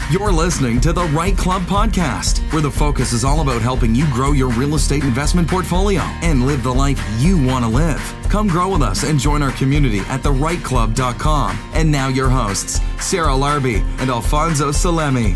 You're listening to the REITE Club podcast, where the focus is all about helping you grow your real estate investment portfolio and live the life you want to live. Come grow with us and join our community at thereiteclub.com. And now your hosts, Sarah Larbi and Alfonso Salemi.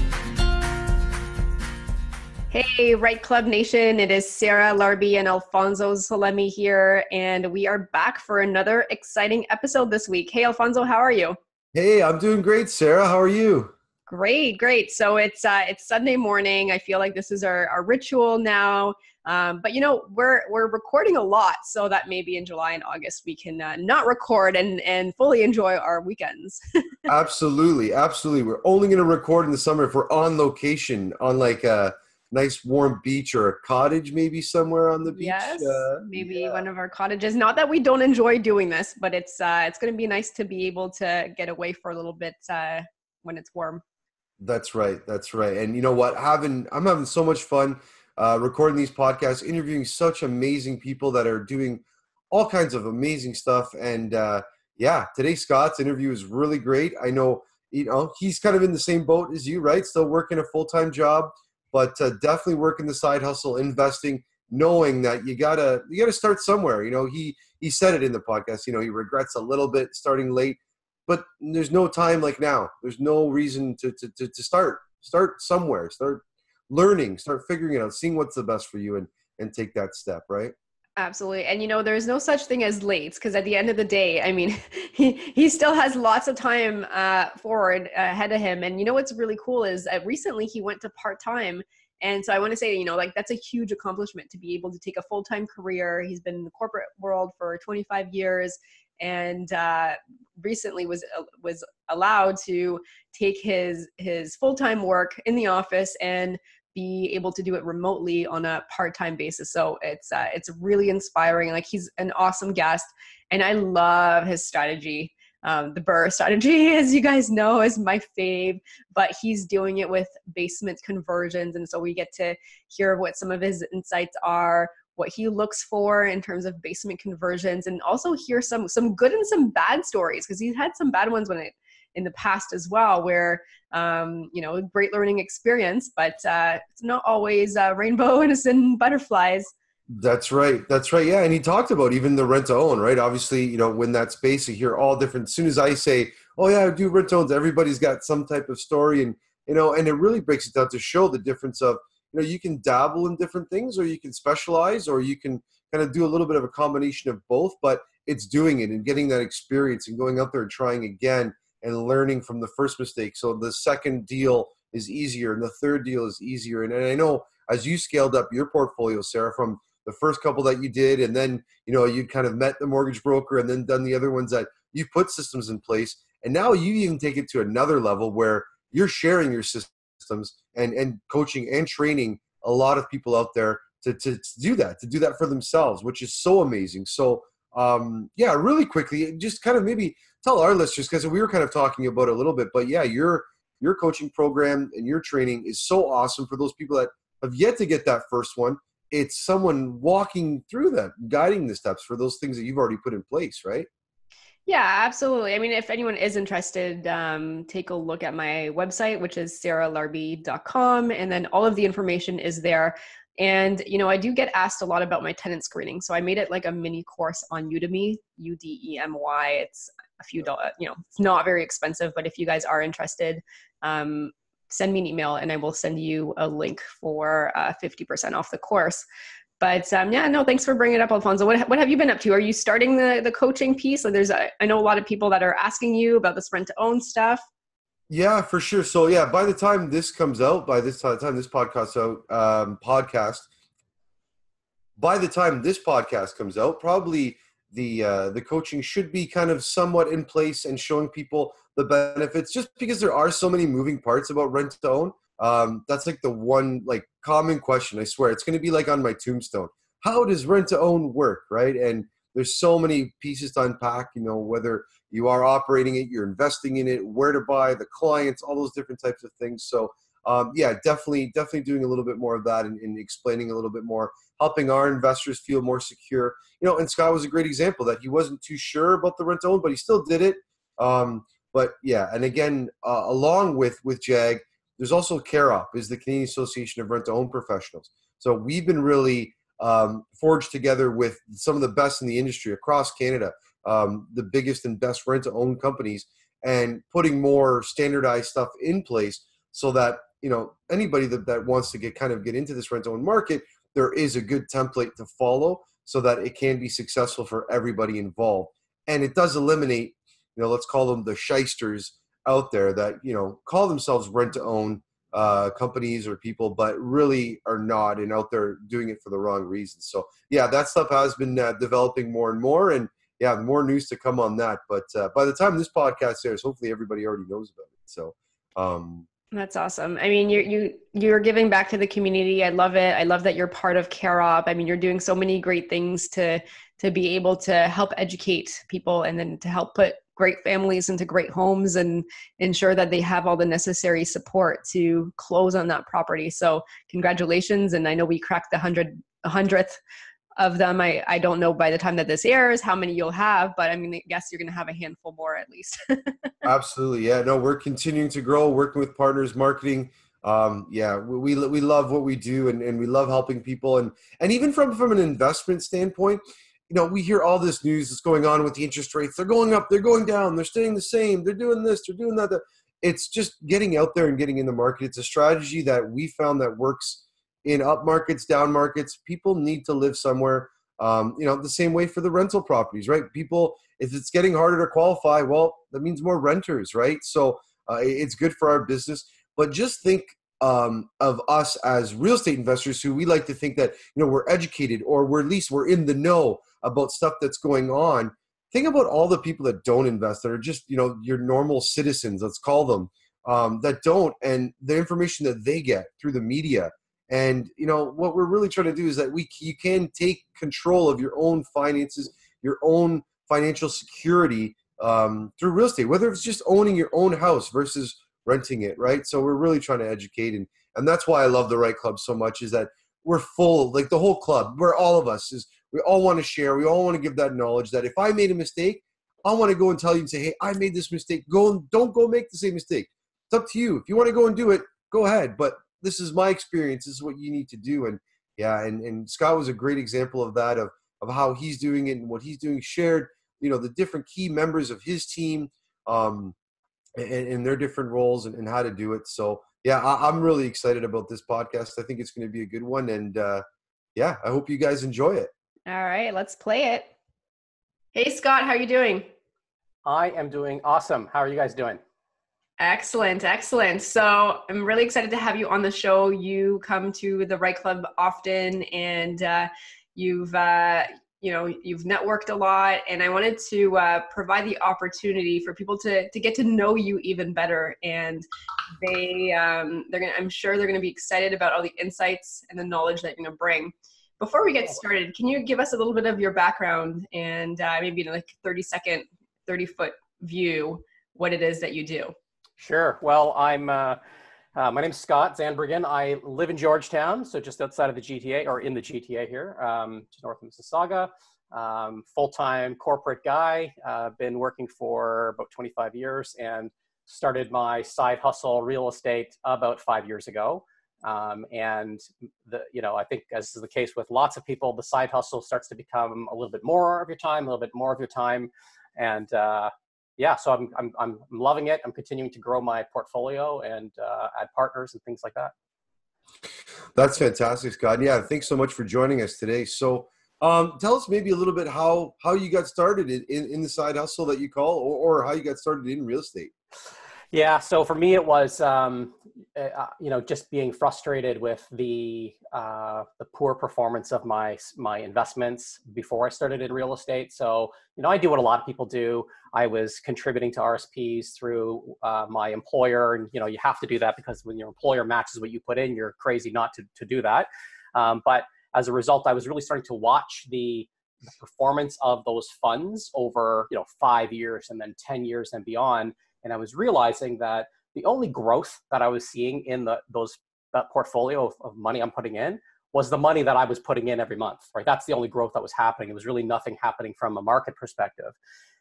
Hey, REITE Club Nation. It is Sarah Larbi and Alfonso Salemi here, and we are back for another exciting episode this week. Hey, Alfonso, how are you? Hey, I'm doing great, Sarah. How are you? Great. So it's Sunday morning. I feel like this is our ritual now. But we're recording a lot, so that maybe in July and August we can not record and fully enjoy our weekends. Absolutely. We're only going to record in the summer if we're on location on like a nice warm beach or a cottage, maybe somewhere on the beach. Yes, maybe one of our cottages. Not that we don't enjoy doing this, but it's going to be nice to be able to get away for a little bit when it's warm. That's right. And you know what? I'm having so much fun recording these podcasts, interviewing such amazing people that are doing all kinds of amazing stuff. And today Scott's interview is really great. I know, he's kind of in the same boat as you, right? Still working a full-time job, but definitely working the side hustle, investing, knowing that you gotta start somewhere. He said it in the podcast. He regrets a little bit starting late. But there's no time like now. There's no reason to start. Start somewhere. Start learning. Start figuring it out. Seeing what's the best for you and take that step, right? Absolutely. And, there's no such thing as late, because at the end of the day, I mean, he still has lots of time forward ahead of him. And what's really cool is recently he went to part-time. And so I want to say, that's a huge accomplishment to be able to take a full-time career. He's been in the corporate world for 25 years. And recently was allowed to take his full-time work in the office and be able to do it remotely on a part-time basis. So it's really inspiring. Like, he's an awesome guest, and I love his strategy. The BRRRR strategy, as you guys know, is my fave, but he's doing it with basement conversions. And so we get to hear what some of his insights are, what he looks for in terms of basement conversions, and also hear some good and some bad stories, because he's had some bad ones in the past as well, where great learning experience, but it's not always rainbows and butterflies. That's right. Yeah, and he talked about even the rent to own, right? Obviously, when that space, you hear all different. As soon as I say, "Oh yeah, I do rent to owns," everybody's got some type of story, and and it really breaks it down to show the difference of. You can dabble in different things, or you can specialize, or you can kind of do a little bit of a combination of both, but it's doing it and getting that experience and going out there and trying again and learning from the first mistake. So the second deal is easier and the third deal is easier. And I know as you scaled up your portfolio, Sarah, from the first couple that you did, and then, you kind of met the mortgage broker and then done the other ones that you put systems in place. And now you even take it to another level where you're sharing your systems and coaching and training a lot of people out there to do that for themselves, which is so amazing. So really quickly, just kind of maybe tell our listeners, because we were kind of talking about it a little bit, but yeah, your coaching program and your training is so awesome for those people that have yet to get that first one. It's someone walking through that, guiding the steps for those things that you've already put in place, right? Yeah, absolutely. I mean, if anyone is interested, take a look at my website, which is sarahlarbi.com, and then all of the information is there. And, I do get asked a lot about my tenant screening. So I made it like a mini course on Udemy, Udemy. It's a few dollars, it's not very expensive, but if you guys are interested, send me an email and I will send you a link for 50% off the course. But thanks for bringing it up, Alfonso. What have you been up to? Are you starting the coaching piece? I know a lot of people that are asking you about this rent to own stuff. Yeah, for sure. So yeah, by the time this comes out, by the time this podcast comes out, probably the coaching should be kind of somewhat in place and showing people the benefits, just because there are so many moving parts about rent to own. That's like the one common question. I swear it's going to be like on my tombstone. How does rent to own work, right? And there's so many pieces to unpack, whether you are operating it, you're investing in it, where to buy, the clients, all those different types of things. So definitely doing a little bit more of that and explaining a little bit more, helping our investors feel more secure. And Scott was a great example that he wasn't too sure about the rent to own, but he still did it. But yeah, and again, along with JAG, there's also CAROP, is the Canadian Association of Rent-to-Own Professionals. So we've been really forged together with some of the best in the industry across Canada, the biggest and best rent-to-own companies, and putting more standardized stuff in place so that, anybody that wants to get into this rent-to-own market, there is a good template to follow so that it can be successful for everybody involved. And it does eliminate, let's call them the shysters out there that, call themselves rent-to-own companies or people, but really are not, and out there doing it for the wrong reasons. So yeah, that stuff has been developing more and more, and yeah, more news to come on that. But by the time this podcast airs, hopefully everybody already knows about it. So that's awesome. I mean, you're giving back to the community. I love it. I love that you're part of CAROP. I mean, you're doing so many great things to be able to help educate people, and then to help put great families into great homes and ensure that they have all the necessary support to close on that property. So congratulations. And I know we cracked the 100th of them. I don't know by the time that this airs how many you'll have, but I mean, I guess you're going to have a handful more at least. Absolutely. Yeah, no, we're continuing to grow, working with partners, marketing. We love what we do, and we love helping people. And even from an investment standpoint, we hear all this news that's going on with the interest rates. They're going up, they're going down, they're staying the same, they're doing this, they're doing that. It's just getting out there and getting in the market. It's a strategy that we found that works in up markets, down markets. People need to live somewhere. The same way for the rental properties, right? People, if it's getting harder to qualify, well, that means more renters, right? So it's good for our business. But just think of us as real estate investors, who we like to think that, we're educated, or at least we're in the know about stuff that's going on. Think about all the people that don't invest, that are just, your normal citizens, let's call them, that don't, and the information that they get through the media. And, what we're really trying to do is that you can take control of your own finances, your own financial security through real estate, whether it's just owning your own house versus renting it, right? So we're really trying to educate. And that's why I love the REITE Club so much, is that we're full, like the whole club, where all of us is, we all want to share. We all want to give that knowledge that if I made a mistake, I want to go and tell you and say, hey, I made this mistake. Don't go make the same mistake. It's up to you. If you want to go and do it, go ahead. But this is my experience. This is what you need to do. And yeah, and Scott was a great example of that, of how he's doing it and what he's doing, shared, the different key members of his team and their different roles and how to do it. So yeah, I'm really excited about this podcast. I think it's going to be a good one. And I hope you guys enjoy it. All right, let's play it. Hey, Scott, how are you doing? I am doing awesome. How are you guys doing? Excellent. So I'm really excited to have you on the show. You come to the REITE Club often, and you've networked a lot, and I wanted to provide the opportunity for people to get to know you even better. And I'm sure they're gonna be excited about all the insights and the knowledge that you're gonna bring. Before we get started, can you give us a little bit of your background and maybe in like 30-foot view, what it is that you do? Sure. Well, my name's Scott Zandbergen. I live in Georgetown, so just outside of the GTA, or in the GTA here, just north of Mississauga. Full-time corporate guy. Been working for about 25 years, and started my side hustle real estate about 5 years ago. And I think, as is the case with lots of people, the side hustle starts to become a little bit more of your time, and so I'm loving it. I'm continuing to grow my portfolio and add partners and things like that. That's fantastic, Scott. Yeah, thanks so much for joining us today. So tell us maybe a little bit how you got started in the side hustle that you call, or how you got started in real estate. Yeah, so for me, it was, just being frustrated with the poor performance of my investments before I started in real estate. So, I do what a lot of people do. I was contributing to RSPs through my employer, and, you have to do that because when your employer matches what you put in, you're crazy not to do that. But as a result, I was really starting to watch the performance of those funds over, 5 years and then 10 years and beyond. And I was realizing that the only growth that I was seeing in that portfolio of money I'm putting in was the money that I was putting in every month, right? That's the only growth that was happening. It was really nothing happening from a market perspective.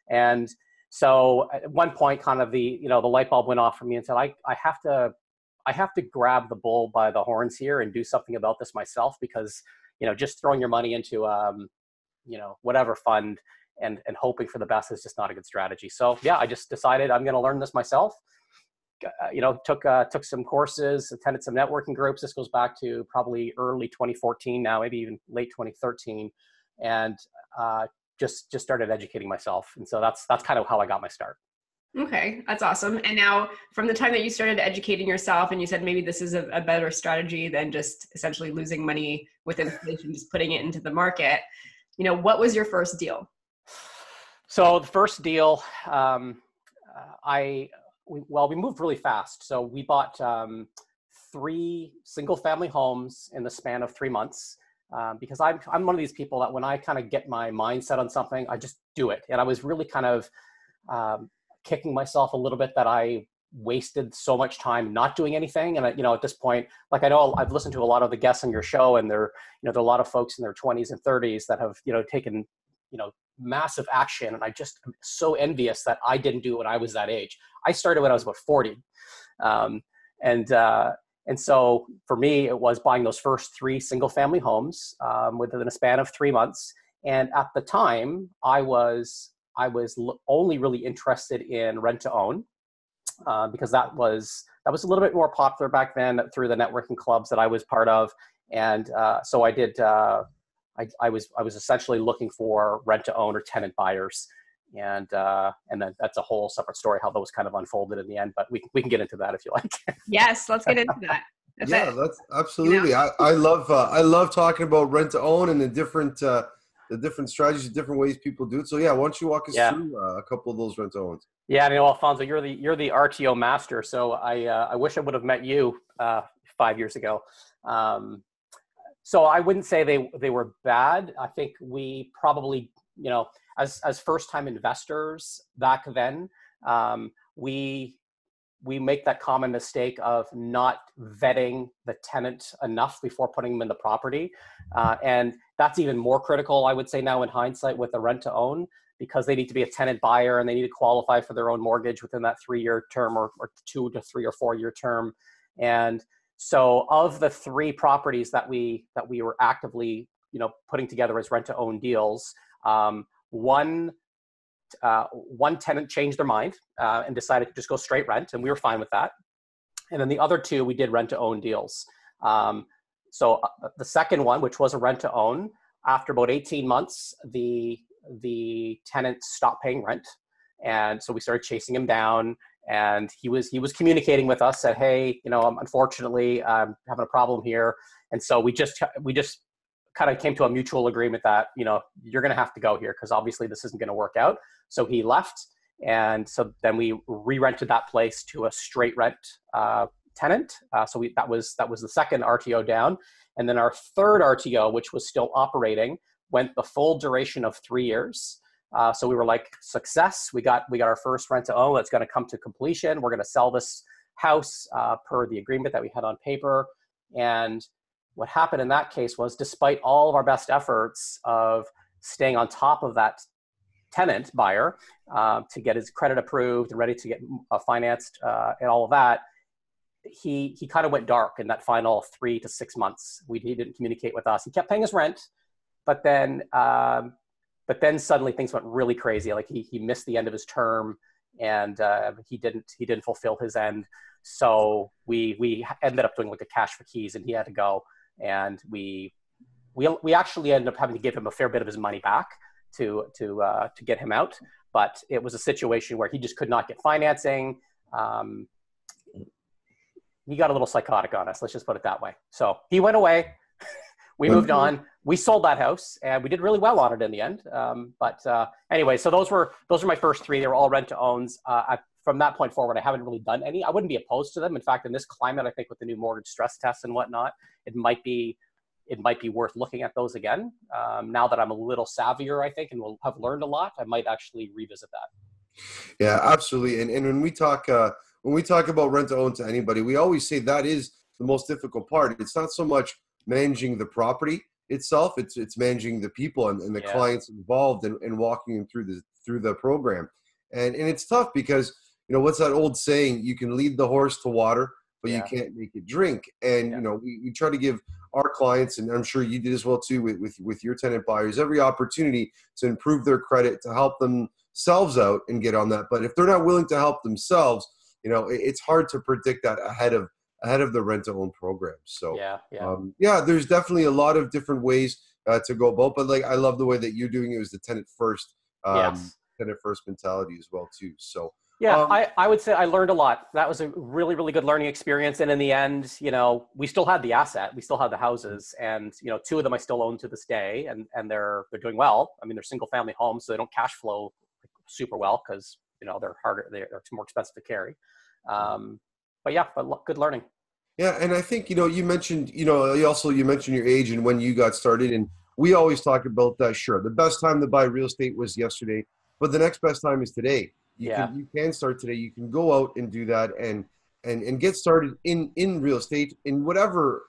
And so at one point, kind of the light bulb went off for me and said, I have to I have to grab the bull by the horns here and do something about this myself, because, just throwing your money into, whatever fund and hoping for the best is just not a good strategy. So yeah, I just decided I'm going to learn this myself. Took some courses, attended some networking groups. This goes back to probably early 2014 now, maybe even late 2013. And just started educating myself. And so that's kind of how I got my start. Okay, that's awesome. And now from the time that you started educating yourself and you said maybe this is a better strategy than just essentially losing money with inflation, just putting it into the market, what was your first deal? So the first deal, we moved really fast. So we bought 3 single family homes in the span of 3 months. Because I'm one of these people that when I kind of get my mindset on something, I just do it. And I was really kind of kicking myself a little bit that I wasted so much time not doing anything. And at this point, like, I know I've listened to a lot of the guests on your show, and there are a lot of folks in their 20s and 30s that have, taken, massive action. And I just am so envious that I didn't do it when I was that age. I started when I was about 40. And so for me, it was buying those first 3 single family homes within a span of 3 months. And at the time, I was only really interested in rent to own because that was a little bit more popular back then through the networking clubs that I was part of. And so I did. I was essentially looking for rent to own or tenant buyers. And then that's a whole separate story how those kind of unfolded in the end, but we can get into that if you like. Yes, let's get into that. That's absolutely. I love talking about rent to own and the different strategies, the different ways people do it. So yeah, why don't you walk us through a couple of those rent to owns? Yeah, Alfonso, you're the RTO master. So I wish I would have met you 5 years ago. So I wouldn't say they were bad. I think we probably, as first-time investors back then, we make that common mistake of not vetting the tenant enough before putting them in the property. And that's even more critical, I would say now in hindsight, with the rent to own, because they need to be a tenant buyer and they need to qualify for their own mortgage within that 3-year term or 2 to 3 or 4 year term. And so of the 3 properties that we were actively, putting together as rent to own deals, one tenant changed their mind and decided to just go straight rent, and we were fine with that. And then the other 2, we did rent to own deals. So the second one, which was a rent to own, after about 18 months, the tenant stopped paying rent, and so we started chasing him down. And he was communicating with us, said, "Hey, unfortunately, I'm having a problem here." And so we just kind of came to a mutual agreement that, you're going to have to go here because obviously this isn't going to work out. So he left. And so then we re-rented that place to a straight rent tenant. So that was the second RTO down. And then our third RTO, which was still operating, went the full duration of 3 years. So we were like, success. We got our first rent to own. It's going to come to completion. We're going to sell this house per the agreement that we had on paper. And what happened in that case was, despite all of our best efforts of staying on top of that tenant buyer to get his credit approved and ready to get financed and all of that, he kind of went dark in that final 3 to 6 months. He didn't communicate with us. He kept paying his rent, but then suddenly things went really crazy. Like he missed the end of his term, and he didn't fulfill his end. So we ended up doing like a cash for keys, and he had to go. And we actually ended up having to give him a fair bit of his money back to get him out. But it was a situation where he just could not get financing. He got a little psychotic on us. Let's just put it that way. So he went away. We moved on. We sold that house, and we did really well on it in the end. Anyway, so those were my first 3. They were all rent to owns. From that point forward, I haven't really done any. I wouldn't be opposed to them. In fact, in this climate, I think with the new mortgage stress tests and whatnot, it might be worth looking at those again. Now that I'm a little savvier, I think, and will have learned a lot, I might actually revisit that. Yeah, absolutely. And when we talk about rent to own to anybody, we always say that is the most difficult part. It's not so much managing the property itself; it's managing the people and the clients involved and walking them through the program. And it's tough because, what's that old saying? You can lead the horse to water, but you Yeah. can't make it drink. And, you know, we try to give our clients, and I'm sure you did as well too with your tenant buyers, every opportunity to improve their credit, to help themselves out and get on that. But if they're not willing to help themselves, you know, it's hard to predict that ahead of the rent to own program. So there's definitely a lot of different ways to go about, but like I love the way that you're doing it was the tenant first mentality as well too. So I would say I learned a lot. That was a really, really good learning experience. And in the end, you know, we still had the asset, we still had the houses, and, you know, 2 of them I still own to this day, and they're doing well. I mean, they're single family homes, so they don't cash flow super well because, you know, they're more expensive to carry. But good learning. Yeah. And I think, you know, you mentioned your age and when you got started, and we always talk about that. Sure, the best time to buy real estate was yesterday, but the next best time is today. You can start today. You can go out and do that and get started in real estate in whatever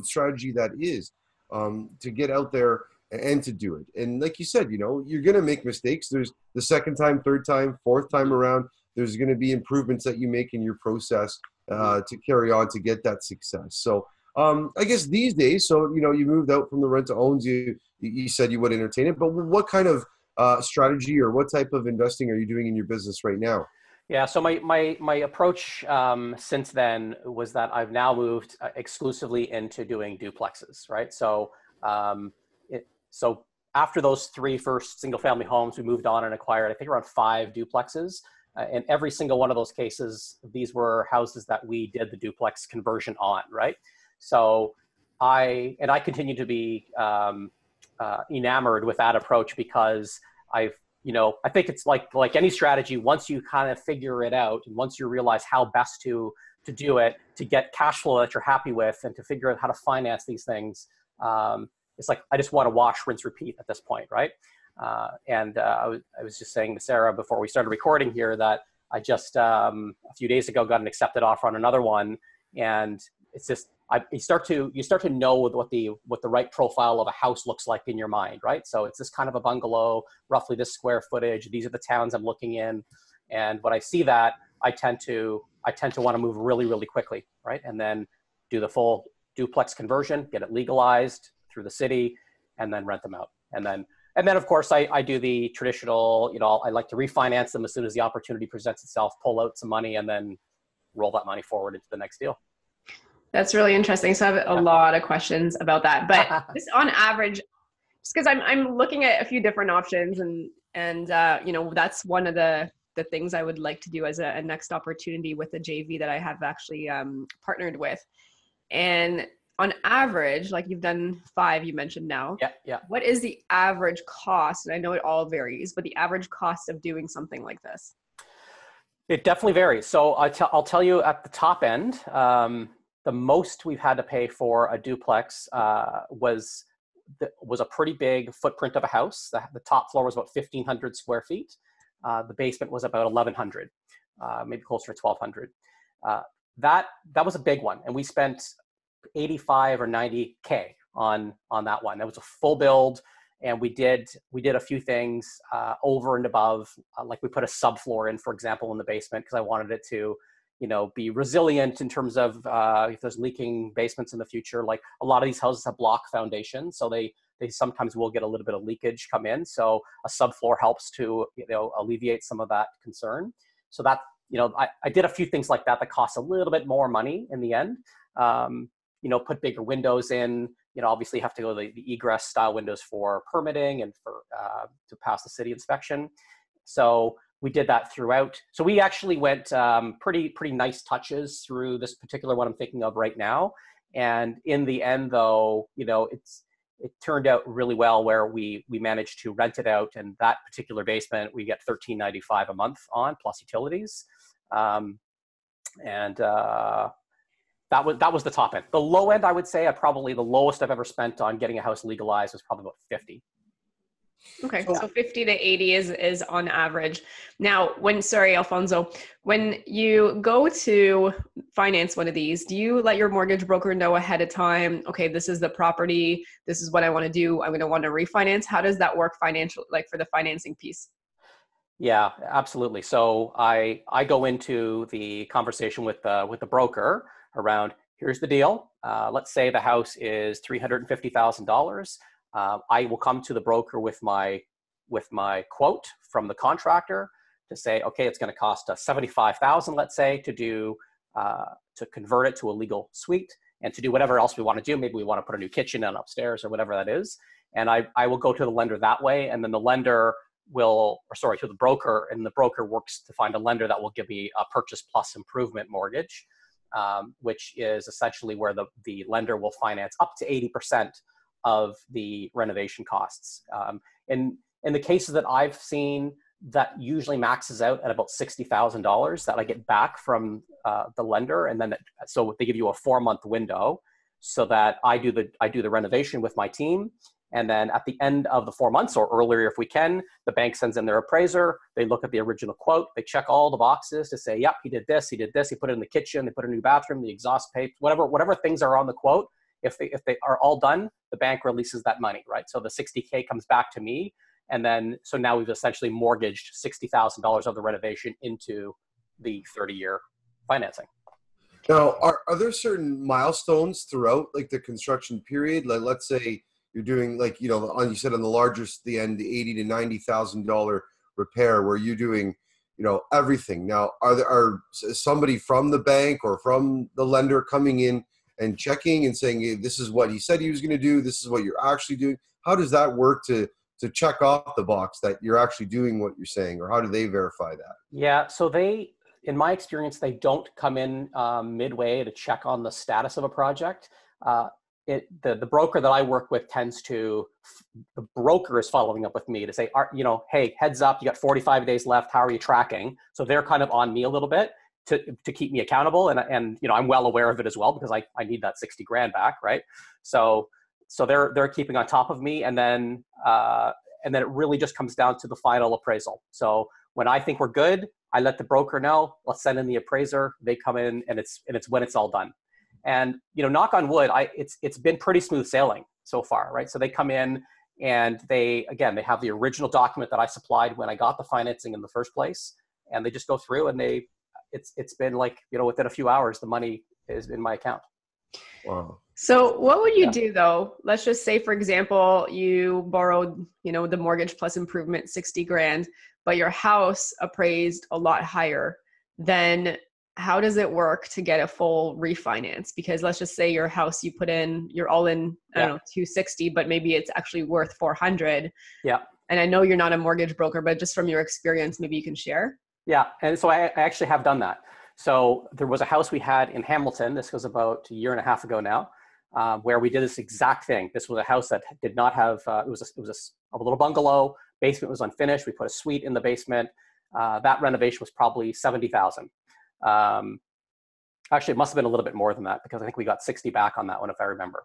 strategy that is, to get out there and to do it. And like you said, you know, you're going to make mistakes. There's the second time, third time, fourth time around. There's going to be improvements that you make in your process to carry on to get that success. So I guess these days, so, you know, you moved out from the rent to owns, you said you would entertain it, but what kind of strategy or what type of investing are you doing in your business right now? Yeah, so my approach since then was that I've now moved exclusively into doing duplexes, right? So so after those 3 first single family homes, we moved on and acquired, I think, around 5 duplexes. In every single one of those cases, these were houses that we did the duplex conversion on, right? So I continue to be enamored with that approach because I think it's like any strategy. Once you kind of figure it out, and once you realize how best to do it, to get cash flow that you're happy with, and to figure out how to finance these things, it's like I just want to wash, rinse, repeat at this point, right? I was just saying to Sarah before we started recording here that I just a few days ago got an accepted offer on another one, and it's just you start to know what the right profile of a house looks like in your mind, right? So it's this kind of a bungalow, roughly this square footage. These are the towns I'm looking in, and when I see that, I tend to want to move really, really quickly, right? And then do the full duplex conversion, get it legalized through the city, and then rent them out, and then, of course, I do the traditional, you know, I like to refinance them as soon as the opportunity presents itself, pull out some money, and then roll that money forward into the next deal. That's really interesting. So I have a lot of questions about that. But just on average, just because I'm looking at a few different options, and you know, that's one of the things I would like to do as a next opportunity with the JV that I have actually partnered with. And on average, like you've done 5, you mentioned now. Yeah. What is the average cost? And I know it all varies, but the average cost of doing something like this? It definitely varies. So I'll tell you at the top end, the most we've had to pay for a duplex was a pretty big footprint of a house. The top floor was about 1,500 square feet. The basement was about 1,100, maybe closer to 1,200. That was a big one, and we spent 85 or 90K on that one. That was a full build, and we did a few things over and above, like we put a subfloor in, for example, in the basement because I wanted it to, you know, be resilient in terms of if there's leaking basements in the future. Like a lot of these houses have block foundations, so they sometimes will get a little bit of leakage come in. So a subfloor helps to, you know, alleviate some of that concern. So that, you know, I did a few things like that cost a little bit more money in the end. You know, put bigger windows in, you know, obviously you have to go to the egress style windows for permitting and for to pass the city inspection. So we did that throughout. So we actually went pretty nice touches through this particular one I'm thinking of right now. And in the end, though, you know, it turned out really well where we managed to rent it out, and that particular basement we get $13.95 a month on plus utilities. That was the top end. The low end, I would say, probably the lowest I've ever spent on getting a house legalized was probably about 50. Okay, so 50 to 80 is on average. Now, Alfonso, when you go to finance one of these, do you let your mortgage broker know ahead of time, okay, this is the property, this is what I want to do, I'm going to want to refinance? How does that work financially, like for the financing piece? Yeah, absolutely. So I go into the conversation with the broker around, here's the deal. Let's say the house is $350,000. I will come to the broker with my quote from the contractor to say, okay, it's going to cost us $75,000, let's say, to convert it to a legal suite and to do whatever else we want to do. Maybe we want to put a new kitchen in upstairs or whatever that is. And I will go to the lender that way. And then the lender to the broker, and the broker works to find a lender that will give me a purchase plus improvement mortgage, which is essentially where the lender will finance up to 80% of the renovation costs. In the cases that I've seen, that usually maxes out at about $60,000 that I get back from the lender, and then so they give you a 4-month window, so that I do the renovation with my team, and then at the end of the 4 months or earlier if we can, the bank sends in their appraiser. They look at the original quote, they check all the boxes to say, yep, he did this, he put it in the kitchen, they put a new bathroom, the exhaust pipe, whatever things are on the quote. If they are all done, the bank releases that money, right? So the $60K comes back to me. And then, so now we've essentially mortgaged $60,000 of the renovation into the 30-year financing. Now, are there certain milestones throughout like the construction period? Like, let's say you're doing like, you said on the largest, the end, the $80,000 to $90,000 repair where you're doing, everything. Now, are somebody from the bank or from the lender coming in and checking and saying, hey, this is what he said he was going to do, this is what you're actually doing? How does that work to check off the box that you're actually doing what you're saying, or how do they verify that? Yeah, so in my experience, they don't come in midway to check on the status of a project. The broker that I work with the broker is following up with me to say, hey, heads up, you got 45 days left, how are you tracking? So they're kind of on me a little bit to keep me accountable, and I'm well aware of it as well, because I need that 60 grand back, right? So they're keeping on top of me, and then it really just comes down to the final appraisal. So when I think we're good, I let the broker know, let's send in the appraiser, they come in, and it's when it's all done. And knock on wood, it's been pretty smooth sailing so far, right? So they come in and they have the original document that I supplied when I got the financing in the first place, and they just go through and it's been like, within a few hours, the money is in my account. Wow. So what would you do though? Let's just say, for example, you borrowed, the mortgage plus improvement, 60 grand, but your house appraised a lot higher. Then how does it work to get a full refinance? Because let's just say your house, you put in, you're all in, I don't know, 260, but maybe it's actually worth 400. Yeah. And I know you're not a mortgage broker, but just from your experience, maybe you can share. Yeah. And so I actually have done that. So there was a house we had in Hamilton. This was about a year and a half ago now, where we did this exact thing. This was a house that did not have, it was a little bungalow. Basement was unfinished. We put a suite in the basement. That renovation was probably $70,000. Actually, it must have been a little bit more than that, because I think we got 60 back on that one, if I remember.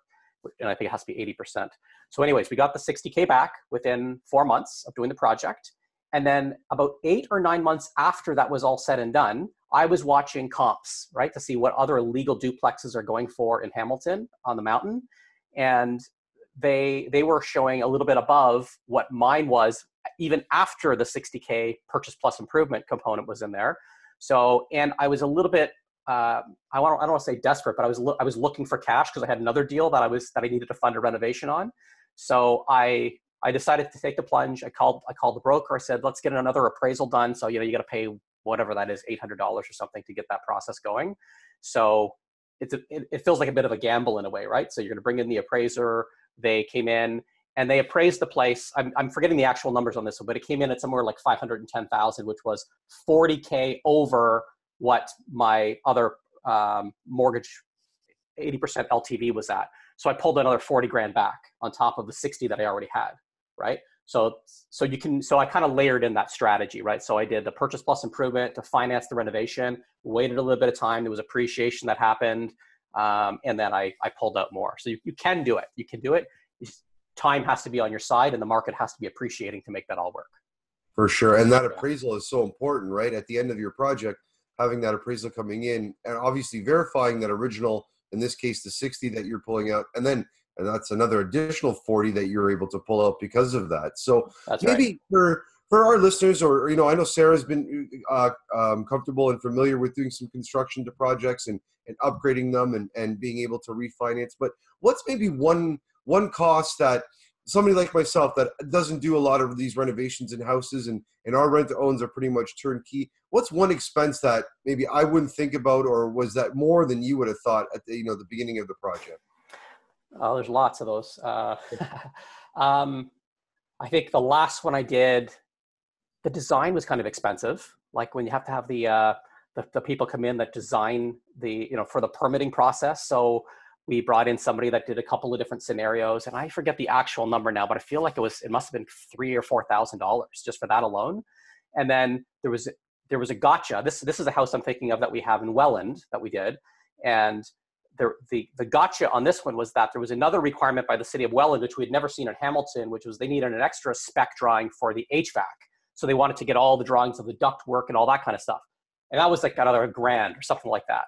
And I think it has to be 80%. So anyways, we got the 60K back within 4 months of doing the project. And then about 8 or 9 months after that was all said and done, I was watching comps, right, to see what other legal duplexes are going for in Hamilton on the mountain. And they were showing a little bit above what mine was, even after the 60K purchase plus improvement component was in there. So, and I was a little bit, I don't want to say desperate, but I was looking for cash because I had another deal that I needed to fund a renovation on. So I decided to take the plunge. I called the broker. I said, let's get another appraisal done. So, you got to pay whatever that is, $800 or something to get that process going. So it feels like a bit of a gamble in a way, right? So you're going to bring in the appraiser. They came in and they appraised the place. I'm forgetting the actual numbers on this one, but it came in at somewhere like 510,000, which was 40K over what my other mortgage 80% LTV was at. So I pulled another 40 grand back on top of the 60 that I already had, right? So I kind of layered in that strategy, right? So I did the purchase plus improvement to finance the renovation, waited a little bit of time. There was appreciation that happened. And then I pulled out more. So you can do it. You can do it. Time has to be on your side and the market has to be appreciating to make that all work. For sure. And that appraisal is so important, right? At the end of your project, having that appraisal coming in and obviously verifying that original, in this case, the 60 that you're pulling out, and that's another additional 40 that you're able to pull out because of that. So that's maybe right. for our listeners, or, I know Sarah's been comfortable and familiar with doing some construction to projects and upgrading them and being able to refinance. But what's maybe one cost that somebody like myself that doesn't do a lot of these renovations in houses and our rent-to-owns are pretty much turnkey, what's one expense that maybe I wouldn't think about, or was that more than you would have thought at the, the beginning of the project? Oh, there's lots of those. I think the last one I did, the design was kind of expensive. Like when you have to have the people come in that design for the permitting process. So we brought in somebody that did a couple of different scenarios, and I forget the actual number now, but I feel like it must have been $3,000 or $4,000 just for that alone. And then there was a gotcha. This is a house I'm thinking of that we have in Welland that we did, and the gotcha on this one was that there was another requirement by the city of Welland, which we had never seen in Hamilton, which was they needed an extra spec drawing for the HVAC. So they wanted to get all the drawings of the duct work and all that kind of stuff. And that was like another $1,000 or something like that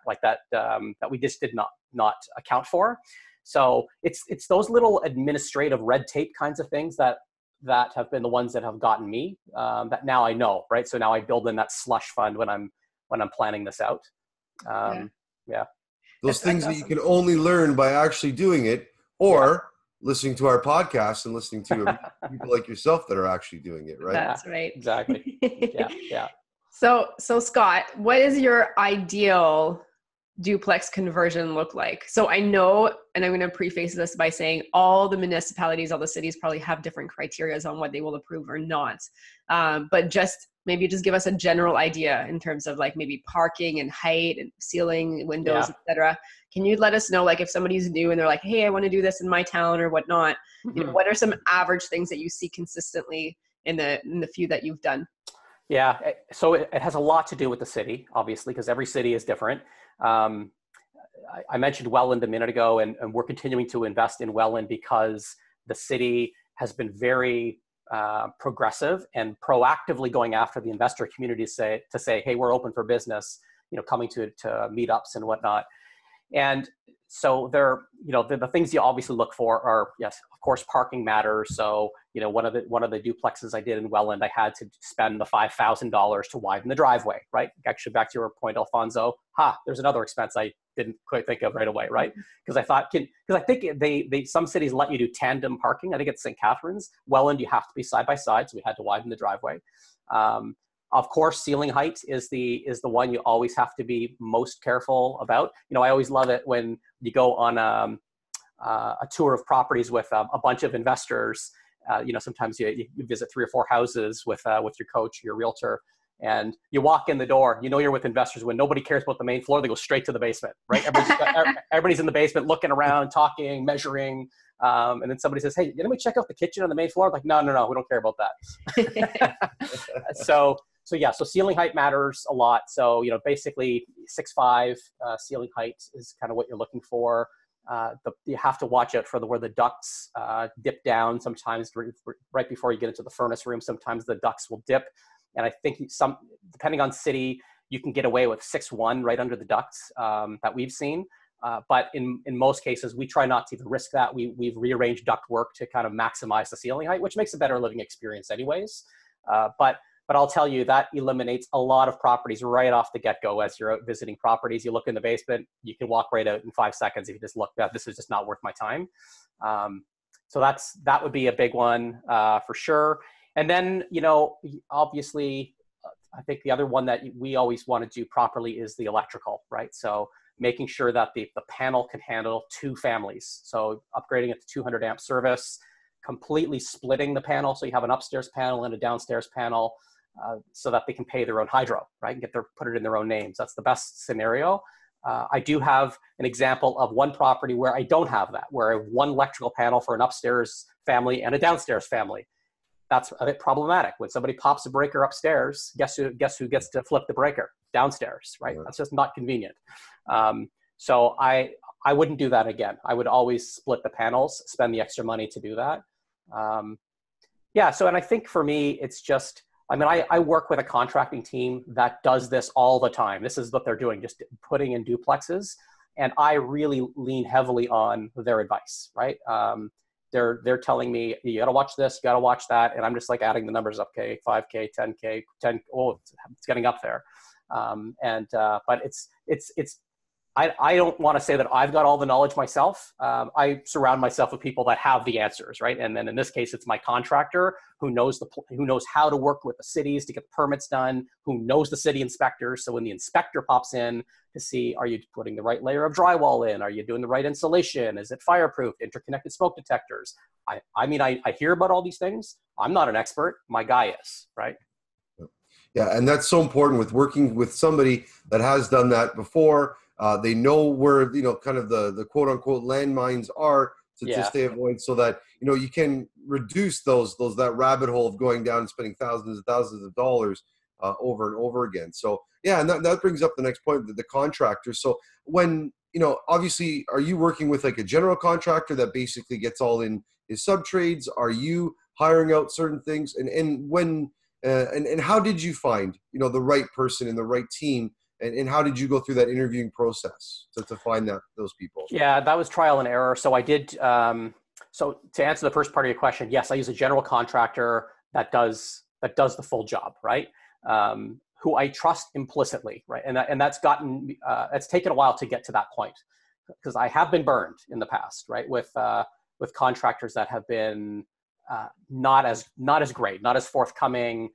that we just did not account for. So it's those little administrative red tape kinds of things that have been the ones that have gotten me, that now I know, right? So now I build in that slush fund when I'm planning this out. Yeah. Those things that you can only learn by actually doing it, or listening to our podcast and listening to people like yourself that are actually doing it, right? That's right. Exactly. Yeah. So Scott, what is your ideal duplex conversion look like? So I know, and I'm going to preface this by saying all the municipalities, all the cities probably have different criteria on what they will approve or not. But maybe just give us a general idea in terms of like maybe parking and height and ceiling, windows, etc. Can you let us know, like if somebody's new and they're like, hey, I want to do this in my town or whatnot, what are some average things that you see consistently in the few that you've done? Yeah, so it has a lot to do with the city, obviously, because every city is different. I mentioned Welland a minute ago, and we're continuing to invest in Welland because the city has been very progressive and proactively going after the investor community to say, hey, we're open for business, coming to meetups and whatnot. And so the things you obviously look for are, yes, of course, parking matters. So, one of the duplexes I did in Welland, I had to spend the $5,000 to widen the driveway, right? Actually, back to your point, Alfonso, there's another expense I didn't quite think of right away, right? Because I think some cities let you do tandem parking. I think it's St. Catharines. Welland, you have to be side by side, so we had to widen the driveway. Of course, ceiling height is the one you always have to be most careful about. I always love it when you go on a tour of properties with a bunch of investors. Sometimes you visit 3 or 4 houses with your coach, your realtor, and you walk in the door. You're with investors when nobody cares about the main floor. They go straight to the basement, right? Everybody's in the basement looking around, talking, measuring. And then somebody says, hey, anybody check out the kitchen on the main floor? I'm like, no, we don't care about that. So ceiling height matters a lot. So, basically 6'5" ceiling height is kind of what you're looking for. You have to watch out for where the ducts dip down sometimes right before you get into the furnace room. Sometimes the ducts will dip. And I think depending on city, you can get away with 6'1" right under the ducts that we've seen. But in most cases, we try not to even risk that. We've rearranged duct work to kind of maximize the ceiling height, which makes a better living experience anyways. But I'll tell you, that eliminates a lot of properties right off the get-go. As you're out visiting properties, you look in the basement, you can walk right out in 5 seconds if you just look, this is just not worth my time. So that would be a big one for sure. And then, obviously, I think the other one that we always want to do properly is the electrical, right? So making sure that the panel can handle 2 families. So upgrading it to 200 amp service, completely splitting the panel. So you have an upstairs panel and a downstairs panel, so that they can pay their own hydro, right? And put it in their own names. That's the best scenario. I do have an example of one property where I don't have that, where I have one electrical panel for an upstairs family and a downstairs family. That's a bit problematic. When somebody pops a breaker upstairs, guess who gets to flip the breaker? Downstairs, right? That's just not convenient. So I wouldn't do that again. I would always split the panels, spend the extra money to do that. And I think for me, it's just, I work with a contracting team that does this all the time. This is what they're doing, just putting in duplexes. And I really lean heavily on their advice, right? they're telling me, you got to watch this, you got to watch that. And I'm just like adding the numbers up, K, 5K, 10K, 10. Oh, it's getting up there. But I don't want to say that I've got all the knowledge myself. I surround myself with people that have the answers, right? And then in this case, it's my contractor who knows how to work with the cities to get the permits done, who knows the city inspectors. So when the inspector pops in to see, are you putting the right layer of drywall in? Are you doing the right insulation? Is it fireproof? Interconnected smoke detectors? I mean, I hear about all these things. I'm not an expert. My guy is, right? Yeah, and that's so important with working with somebody that has done that before. They know where, kind of the quote unquote landmines are to stay avoid, so that, you can reduce that rabbit hole of going down and spending thousands and thousands of dollars over and over again. So, yeah, and that brings up the next point, the contractor. So when, obviously, are you working with like a general contractor that basically gets all in his sub trades? Are you hiring out certain things? And when, and how did you find, the right person and the right team? And how did you go through that interviewing process to find those people? Yeah, that was trial and error. So I did. So to answer the first part of your question, yes, I use a general contractor that does the full job, right? Who I trust implicitly, right? And that's taken a while to get to that point, because I have been burned in the past, right? With contractors that have been not as great, not as forthcoming.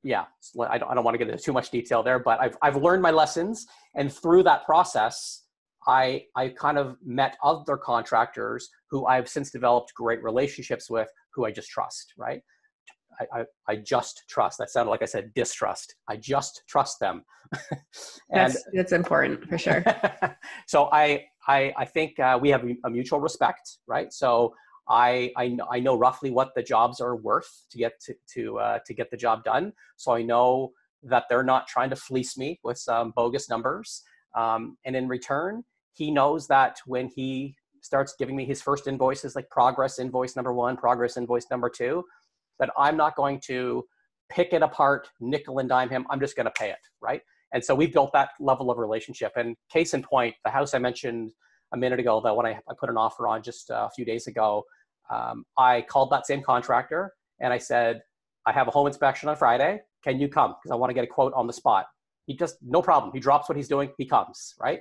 Yeah, I don't want to get into too much detail there, but I've learned my lessons, and through that process, I kind of met other contractors who I've since developed great relationships with, who I just trust, right? I just trust. That sounded like I said distrust. I just trust them. That's important for sure. So I think we have a mutual respect, right? So I know roughly what the jobs are worth to get to get the job done. So I know that they're not trying to fleece me with some bogus numbers. And in return, he knows that when he starts giving me his first invoices, like progress invoice number 1, progress invoice number 2, that I'm not going to pick it apart, nickel and dime him. I'm just going to pay it, right? And so we've built that level of relationship. And case in point, the house I mentioned a minute ago, that when I put an offer on just a few days ago, I called that same contractor and I said, I have a home inspection on Friday. Can you come? Because I want to get a quote on the spot. He just, no problem. He drops what he's doing. He comes, right?